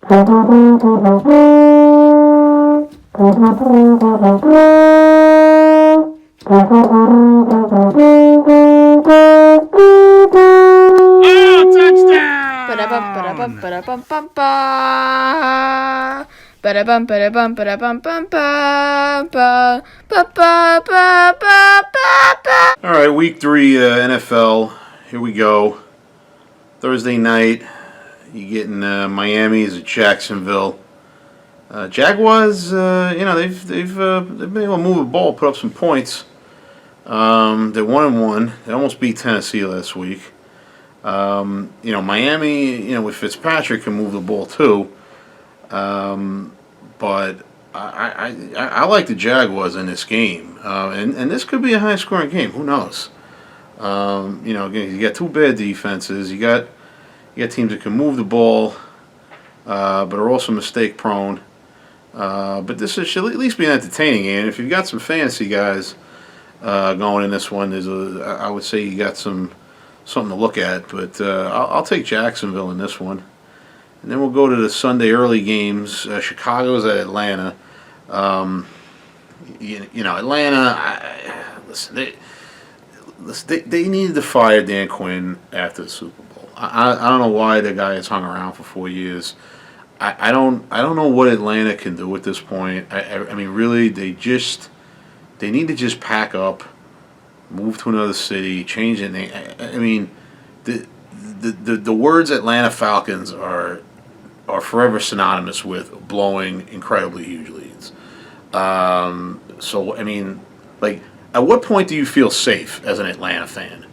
Ba-da-bum, ba-da-bum, ba-da-bum, ba-da-bum, ba-da-bum, ba-da-bum, ba-ba, ba-ba. All right, week 3 NFL. Here we go. Thursday night, you getting Miami's at Jacksonville. Jaguars, they've been able to move the ball, put up some points. They're 1-1. They almost beat Tennessee last week. Miami, with Fitzpatrick can move the ball too. But I like the Jaguars in this game, and this could be a high-scoring game. Who knows? Again, you got two bad defenses. You got teams that can move the ball, but are also mistake-prone. But this should at least be an entertaining game. If you've got some fantasy guys going in this one, I would say you got something to look at. But I'll take Jacksonville in this one. And then we'll go to the Sunday early games. Chicago's at Atlanta. Atlanta. They needed to fire Dan Quinn after the Super Bowl. I don't know why the guy has hung around for 4 years. I don't know what Atlanta can do at this point. I mean, really, they need to just pack up, move to another city, change it. I mean, the words Atlanta Falcons are forever synonymous with blowing incredibly huge leads. So I mean, like, at what point do you feel safe as an Atlanta fan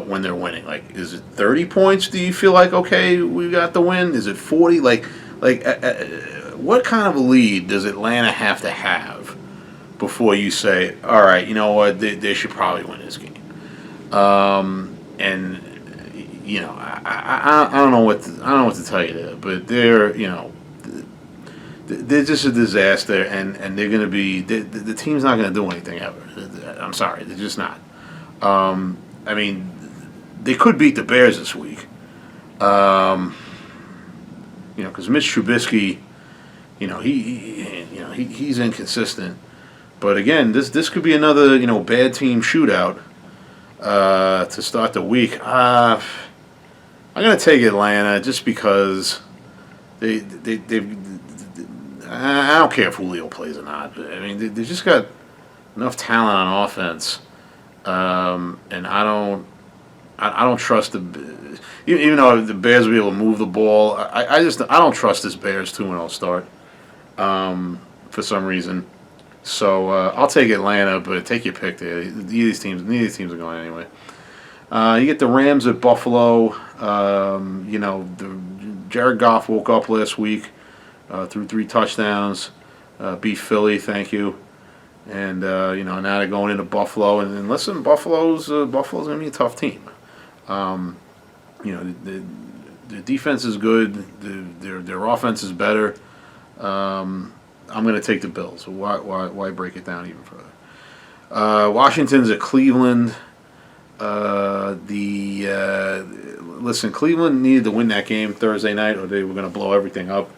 when they're winning? Like, is it 30 points? Do you feel like, okay, we got the win? Is it 40? What kind of a lead does Atlanta have to have before you say, all right, you know what, they should probably win this game? I don't know what to tell you there, but they're just a disaster, and they're going to be the team's not going to do anything ever. I'm sorry, they're just not. I mean, they could beat the Bears this week. Because Mitch Trubisky, he's inconsistent. But again, this could be another bad team shootout to start the week. I'm gonna take Atlanta just because they've. I don't care if Julio plays or not. I mean, they just got enough talent on offense, and I don't trust even though the Bears will be able to move the ball. I don't trust this Bears 2-0 start for some reason. So I'll take Atlanta, but take your pick there. Neither of these teams are going anyway. You get the Rams at Buffalo. Jared Goff woke up last week, threw 3 touchdowns, beat Philly. Thank you. And now they're going into Buffalo. And listen, Buffalo's gonna be a tough team. The defense is good. Their offense is better. I'm going to take the Bills. Why break it down even further? Washington's at Cleveland. Listen, Cleveland needed to win that game Thursday night, or they were going to blow everything up.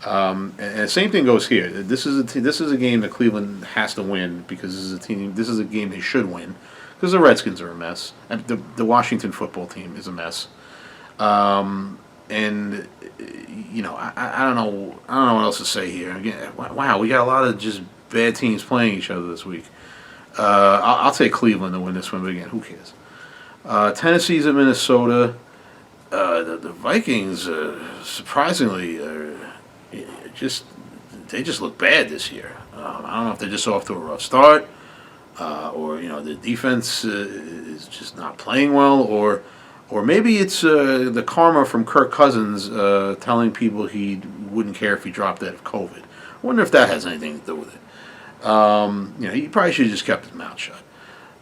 And the same thing goes here. This is a game that Cleveland has to win because this is a game they should win because the Redskins are a mess and the Washington football team is a mess. I don't know what else to say here. Again, wow, we got a lot of just bad teams playing each other this week. I'll take Cleveland to win this one, but again, who cares? Tennessee's at Minnesota. The Vikings, surprisingly, they just look bad this year. I don't know if they're just off to a rough start, or the defense is just not playing well, or maybe it's the karma from Kirk Cousins telling people he wouldn't care if he dropped dead of COVID. I wonder if that has anything to do with it. He probably should have just kept his mouth shut.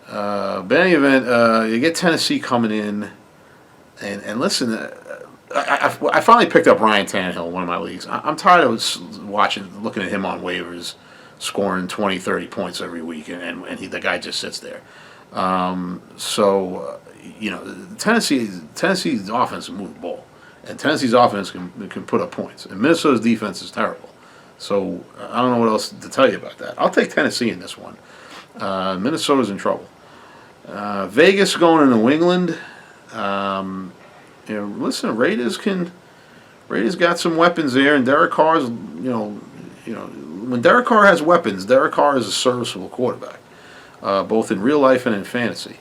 But in any event, you get Tennessee coming in, and listen, I finally picked up Ryan Tannehill in one of my leagues. I'm tired of looking at him on waivers, scoring 20, 30 points every week, and the guy just sits there. Tennessee's offense will move the ball, And Tennessee's offense can put up points. And Minnesota's defense is terrible. So I don't know what else to tell you about that. I'll take Tennessee in this one. Minnesota's in trouble. Vegas going to New England. Listen, Raiders got some weapons there, and Derek Carr's, when Derek Carr has weapons, Derek Carr is a serviceable quarterback, both in real life and in fantasy.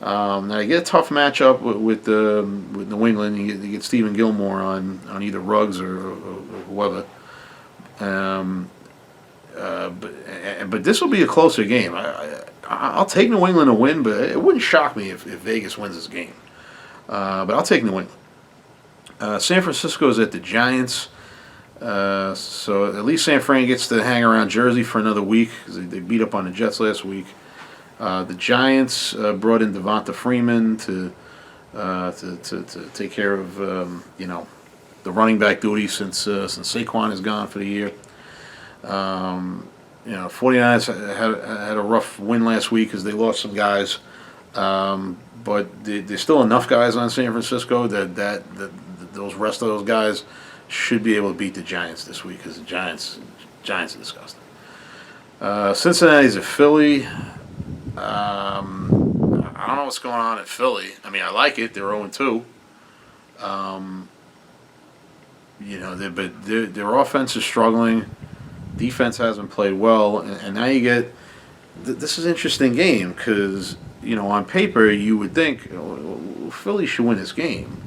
Now you get a tough matchup with New England. You get Stephen Gilmore on either Ruggs or whoever. But this will be a closer game. I'll take New England to win, but it wouldn't shock me if Vegas wins this game. But I'll take New England. San Francisco is at the Giants. So at least San Fran gets to hang around Jersey for another week because they beat up on the Jets last week. The Giants brought in Devonta Freeman to take care of the running back duty since Saquon is gone for the year. 49ers had a rough win last week because they lost some guys, but there's still enough guys on San Francisco that those rest of those guys should be able to beat the Giants this week because the Giants are disgusting. Cincinnati's at Philly. I don't know what's going on at Philly. I mean, I like it. They're 0-2. But their offense is struggling. Defense hasn't played well, and now you get this is an interesting game because on paper you would think Philly should win this game.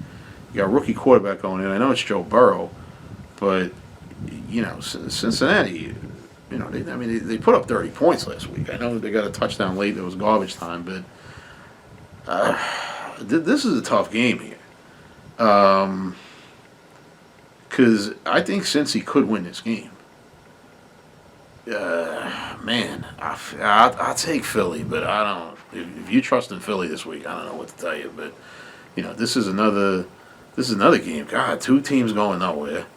You got a rookie quarterback going in. I know it's Joe Burrow, but Cincinnati. They put up 30 points last week. I know they got a touchdown late. It was garbage time, but this is a tough game here. Because I think Cincy could win this game. I'll take Philly, but I don't. If you trust in Philly this week, I don't know what to tell you. But this is another game. God, two teams going nowhere.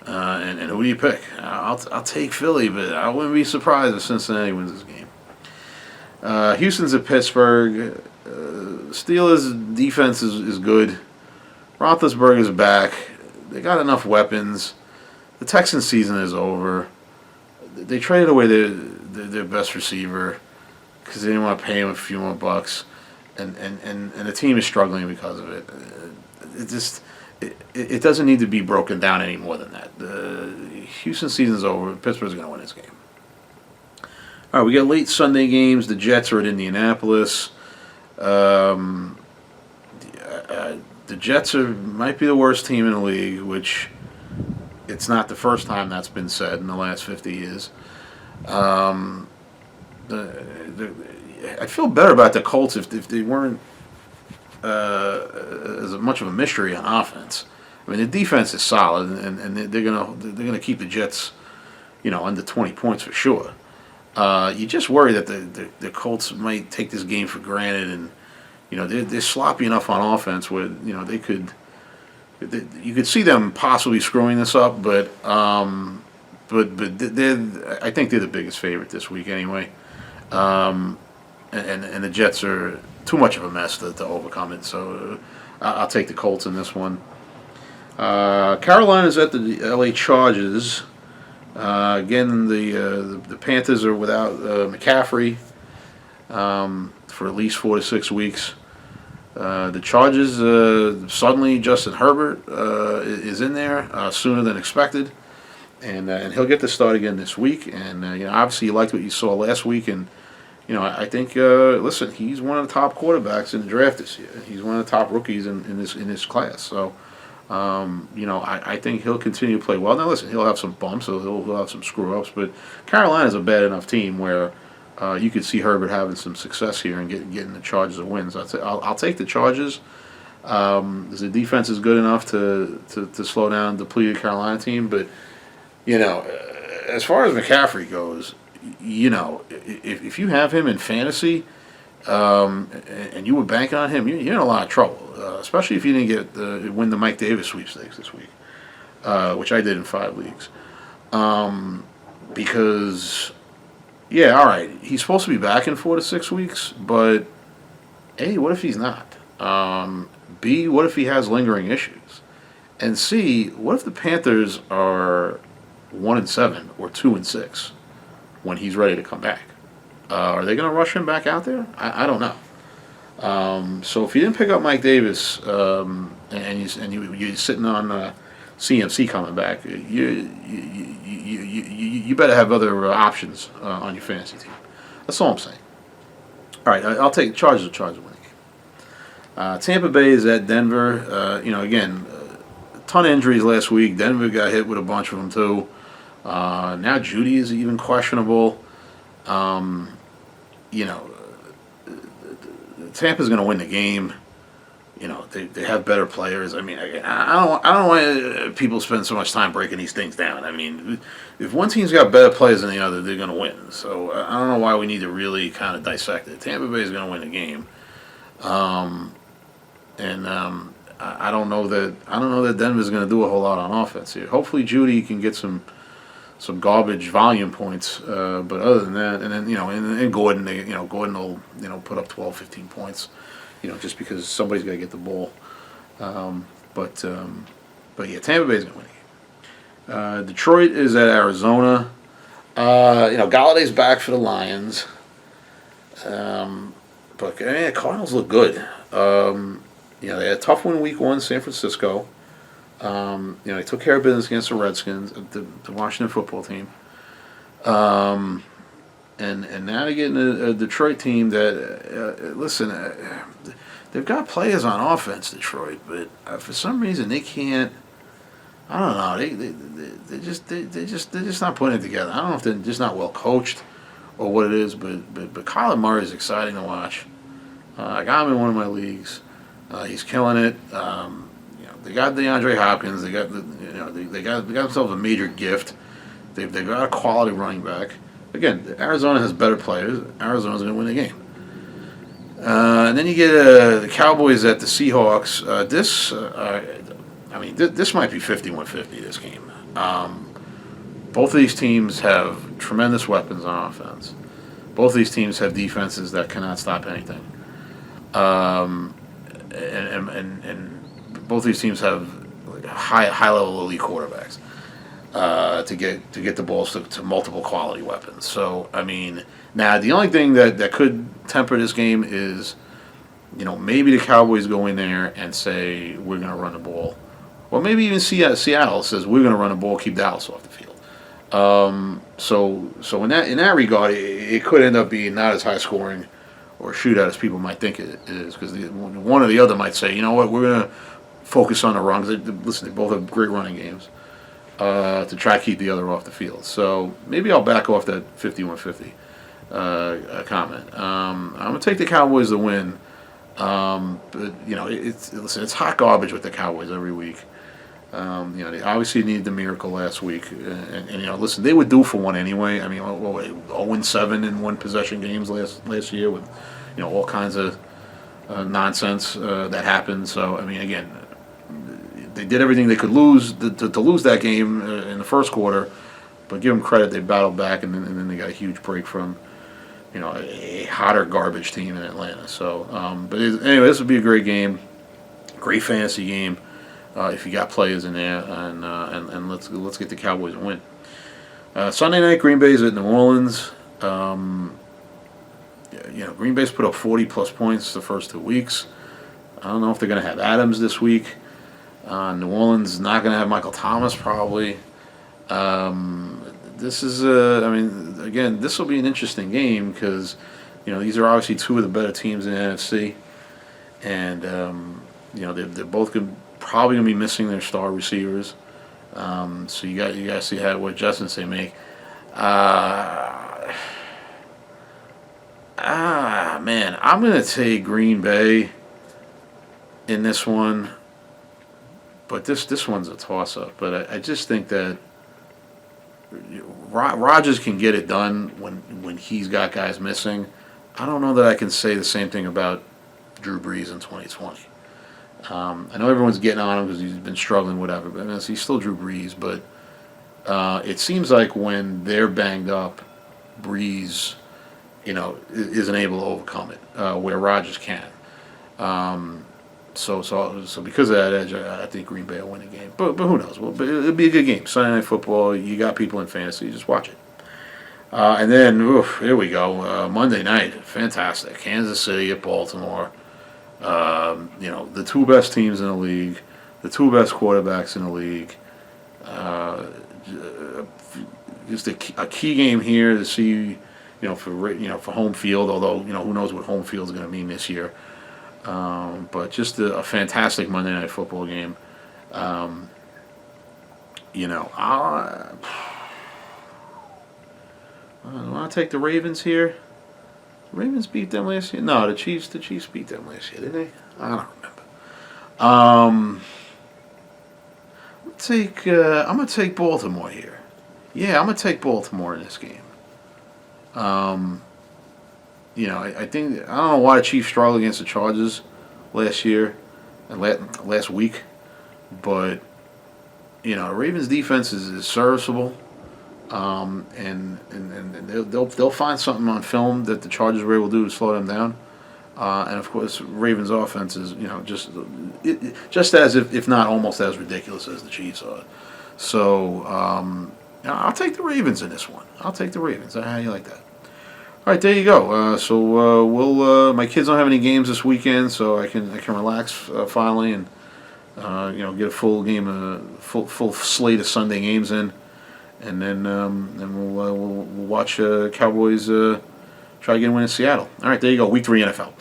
And who do you pick? I'll take Philly, but I wouldn't be surprised if Cincinnati wins this game. Houston's at Pittsburgh. Steelers' defense is good. Roethlisberger's back. They got enough weapons. The Texans' season is over. They traded away their best receiver because they didn't want to pay him a few more bucks, and the team is struggling because of it. It doesn't need to be broken down any more than that. The Houston season's over. Pittsburgh's going to win this game. All right, we got late Sunday games. The Jets are at Indianapolis. The Jets might be the worst team in the league, which it's not the first time that's been said in the last 50 years. I feel better about the Colts if they weren't as much of a mystery on offense. I mean, the defense is solid, and they're gonna keep the Jets, under 20 points for sure. You just worry that the Colts might take this game for granted, and they're sloppy enough on offense where you could see them possibly screwing this up, but I think they're the biggest favorite this week anyway. And the Jets are too much of a mess to overcome it. So I'll take the Colts in this one. Carolina's at the LA Chargers. Again, the Panthers are without McCaffrey for at least 4 to 6 weeks. The Chargers, suddenly Justin Herbert is in there sooner than expected. And he'll get the start again this week. And, obviously you liked what you saw last week. And, I think, listen, he's one of the top quarterbacks in the draft this year. He's one of the top rookies in this class. So, I think he'll continue to play well. Now, listen, he'll have some bumps, so he'll have some screw-ups. But Carolina's a bad enough team where you could see Herbert having some success here and getting the Chargers a win. So I'll take the Chargers. The defense is good enough to slow down the depleted Carolina team. But, as far as McCaffrey goes, if you have him in fantasy and you were banking on him, you're in a lot of trouble, especially if you didn't win the Mike Davis sweepstakes this week, which I did in 5 leagues. Because, yeah, all right, he's supposed to be back in 4 to 6 weeks, but A, what if he's not? B, what if he has lingering issues? and see what if the Panthers are 1-7 or 2-6 when he's ready to come back. Are they going to rush him back out there? I don't know. So if you didn't pick up Mike Davis you're sitting on CMC coming back, you better have other options on your fantasy team. That's all I'm saying. All right, I'll take Chargers winning. Tampa Bay is at Denver. Again, a ton of injuries last week. Denver got hit with a bunch of them too. Now Judy is even questionable. Tampa's going to win the game. They have better players. I mean, I don't know why people spend so much time breaking these things down. I mean, if one team's got better players than the other, they're going to win. So I don't know why we need to really kind of dissect it. Tampa Bay is going to win the game. I don't know that Denver's going to do a whole lot on offense here. Hopefully Judy can get some garbage volume points, but other than that, and then and Gordon, Gordon will put up 12, 15 points, just because somebody's got to get the ball. But yeah, Tampa Bay's going to win the game. Detroit is at Arizona. Galladay's back for the Lions. But the Cardinals look good. They had a tough one week 1, San Francisco. They took care of business against the Redskins, the Washington football team. And now they're getting a Detroit team that, listen, they've got players on offense, Detroit, but for some reason they can't. I don't know. They're just not putting it together. I don't know if they're just not well coached or what it is, but Kyler Murray is exciting to watch. I got him in one of my leagues. He's killing it. They got DeAndre Hopkins. They got they got themselves a major gift. They've got a quality running back. Again, Arizona has better players. Arizona's going to win the game. And then you get the Cowboys at the Seahawks. This might be 51-50 this game. Both of these teams have tremendous weapons on offense. Both of these teams have defenses that cannot stop anything. And both of these teams have high level elite quarterbacks to get the balls to multiple quality weapons. So now the only thing that could temper this game is maybe the Cowboys go in there and say we're going to run the ball, or maybe even Seattle says we're going to run the ball, keep Dallas off the field. So in that regard, it could end up being not as high scoring or shootout as people might think it is, because one or the other might say, you know what, we're going to focus on the run. Listen, they both have great running games to try to keep the other off the field. So maybe I'll back off that 51-50 comment. I'm going to take the Cowboys to win, but it's hot garbage with the Cowboys every week. They obviously needed the miracle last week, and listen, they were due for one anyway. 0-7 in one possession games last year with all kinds of nonsense that happened. So again, they did everything they could lose to lose that game in the first quarter, but give them credit, they battled back, and then they got a huge break from a hotter garbage team in Atlanta. So, anyway, this would be a great game, great fantasy game. If you got players in there, and let's get the Cowboys a win. Sunday night, Green Bay's at New Orleans. Green Bay's put up 40+ points the first 2 weeks. I don't know if they're going to have Adams this week. New Orleans is not going to have Michael Thomas probably. This is again, this will be an interesting game because these are obviously two of the better teams in the NFC, and they're both probably going to be missing their star receivers. So you got to see what adjustments they make. Man, I'm going to take Green Bay in this one, but this one's a toss-up. But I just think that Rodgers can get it done when he's got guys missing. I don't know that I can say the same thing about Drew Brees in 2020. I know everyone's getting on him because he's been struggling, whatever. But he's still Drew Brees. But it seems like when they're banged up, Brees, isn't able to overcome it, where Rodgers can. So because of that edge, I think Green Bay will win the game. But who knows? Well, but it'll be a good game. Sunday Night Football. You got people in fantasy. Just watch it. And then, here we go. Monday night, fantastic. Kansas City at Baltimore. The two best teams in the league, the two best quarterbacks in the league. Just a key game here to see, for home field. Although who knows what home field is going to mean this year. But just a fantastic Monday Night Football game. I want to take the Ravens here. Ravens beat them last year. No, the Chiefs beat them last year, didn't they? I don't remember. I'm gonna take Baltimore here. Yeah, I'm gonna take Baltimore in this game. I think I don't know why the Chiefs struggled against the Chargers last year and last week, but Ravens defense is serviceable. And they'll find something on film that the Chargers were able to do to slow them down. And of course, Ravens' offense is just as if not almost as ridiculous as the Chiefs are. So I'll take the Ravens in this one. I'll take the Ravens. How do you like that? All right, there you go. So my kids don't have any games this weekend, so I can relax finally and get a full full slate of Sunday games in. And then we'll watch Cowboys try to get a win in Seattle. All right, there you go. Week 3 NFL.